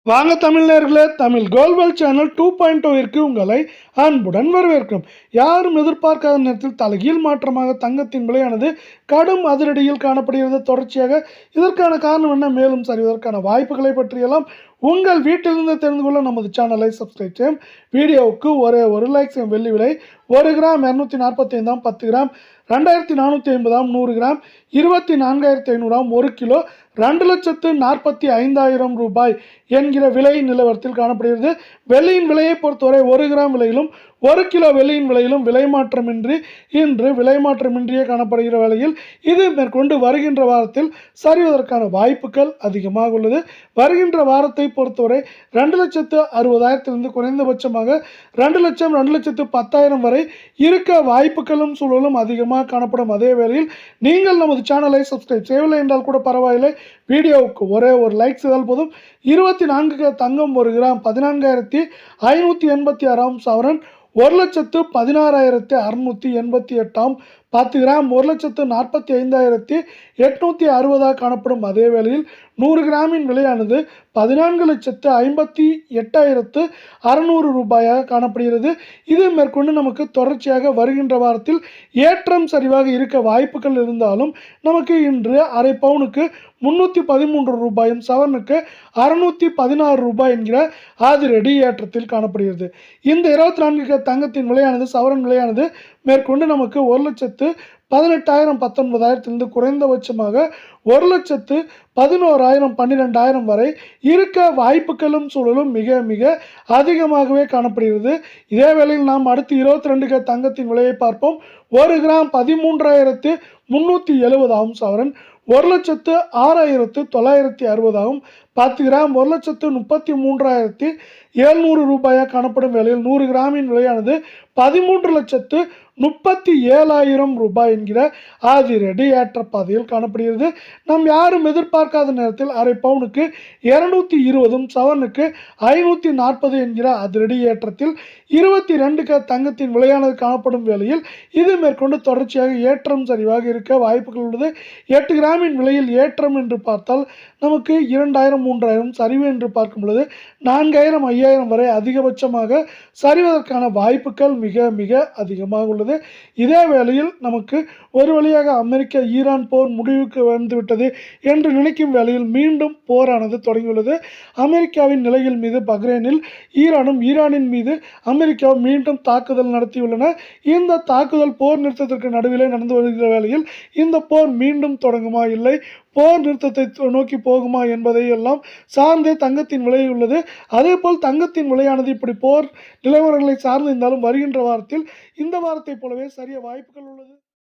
வாங்க தமிழர்களே, Tamil Colwill channel 2.0 உங்களை அன்புடன் வரவேற்கிறோம். யாரும் எதிர்பார்க்காத நேரத்தில் தலைகீழ் மாற்றமாக தங்கத்தின் விலையானது கடும் அதிரடியில் காணப்படுகிறது. தொடர்ச்சியாக இதற்கான காரணம் என்ன, மேலும் சரிவதற்கான வாய்ப்புகளை பற்றியெல்லாம் உங்கள் வீட்டிலிருந்து தெரிந்து கொள்ள நமது சேனலை சப்ஸ்கிரைப் செய்யும். வீடியோவுக்கு ஒரு லைக் செய்யும். வெள்ளி விலை 1 கிராம் 245 10 கிராம் 2450 100 கிராம் 24,500 1 கிலோ 2,45,000 ரூபாய் என்கிற விலை நிலவரத்தில் காணப்படுகிறது. வெள்ளியின் விலையை பொறுத்தவரை 1 கிராம் விலையிலும் 1 கிலோ வெள்ளியின் விலையிலும் விலை மாற்றமின்றி இன்று விலை மாற்றமின்றியே காணப்படுகிற வேளையில் இது மேற்கொண்டு வருகின்ற வாரத்தில் சரிவதற்கான வாய்ப்புகள் அதிகமாக உள்ளது. வருகின்ற வாரத்தை பொறுத்தவரை 2,60,000 குறைந்தபட்சமாக 2,10,000 வரை இருக்க வாய்ப்புகளும் சூழலும் அதிகமாக காணப்படும். அதே வேளையில் நீங்கள் நமது சேனலை சப்ஸ்கிரைப் செய்யவில்லை என்றால் கூட பரவாயில்லை, வீடியோவுக்கு ஒரு லைக் செய்தால் போதும். 24 தங்கம் 1 கிராம் 14,586 சவரன் 1,16,688 10 கிராம் 1,45,860 காணப்படும். அதே வேளையில் 100 கிராமின் விலையானது 14,58,600 ரூபாயாக காணப்படுகிறது. இது மேற்கொண்டு நமக்கு தொடர்ச்சியாக வருகின்ற வாரத்தில் ஏற்றம் சரிவாக இருக்க வாய்ப்புகள் இருந்தாலும் நமக்கு இன்று அரை பவுனுக்கு 313 ரூபாயும் சவரனுக்கு 616 ரூபாய் என்கிற அதிரடி ஏற்றத்தில் காணப்படுகிறது. இந்த 24 தங்கத்தின் விலையானது சவரன் விலையானது மேற்கொண்டு நமக்கு 1,18,000 குறைந்தபட்சமாக 1,11,000 12,000 வரை இருக்க வாய்ப்புகளும் சூழலும் மிக மிக அதிகமாகவே காணப்படுகிறது. இதே வேளையில் நாம் அடுத்து 22 தங்கத்தின் விலையை பார்ப்போம். 1 கிராம் 13,370 சவரன் 1,06,960 10 கிராம் 1,33,700 ரூபாயாக காணப்படும் வேளையில் 100 கிராமின் விலையானது 13,37,000 ரூபாய் என்கிற அதிரடி ஏற்ற பாதையில் காணப்படுகிறது. நாம் யாரும் எதிர்பார்க்காத நேரத்தில் அரை பவுனுக்கு 220 சவரனுக்கு 540 என்கிற அதிரடி ஏற்றத்தில் 22 தங்கத்தின் விலையானது காணப்படும் வேளையில் இது மேற்கொண்டு தொடர்ச்சியாக ஏற்றம் சரிவாக இருக்க வாய்ப்புகள் உள்ளது. 8 கிராமின் விலையில் ஏற்றம் என்று பார்த்தால் நமக்கு 2,000 3,000 சரிவு என்று பார்க்கும் பொழுது 4,000 5,000 வரை அதிகபட்சமாக சரிவதற்கான வாய்ப்புகள் மிக மிக அதிகமாக உள்ளது. இதே வேளையில் நமக்கு ஒரு வழியாக அமெரிக்க ஈரான் போர் முடிவுக்கு வந்துவிட்டது என்று நினைக்கும் வேளையில் மீண்டும் போரானது தொடங்கியுள்ளது. அமெரிக்காவின் நிலையில் மீது பஹ்ரைனில் ஈரானும் ஈரானின் மீது அமெரிக்காவும் மீண்டும் தாக்குதல் நடத்தியுள்ளன. இந்த தாக்குதல் போர் நிறுத்தத்திற்கு நடுவிலே நடந்து வருகிற வேளையில் இந்த போர் மீண்டும் தொடங்குமா இல்லை போர் நிறுத்தத்தை நோக்கி போகுமா என்பதை எல்லாம் சார்ந்தே தங்கத்தின் விலை உள்ளது. அதே போல் தங்கத்தின் விலையானது இப்படி போர் நிலவரங்களை சார்ந்து இருந்தாலும் வருகின்ற வாரத்தில் இந்த வாரத்தை போலவே சரிய வாய்ப்புகள் உள்ளது.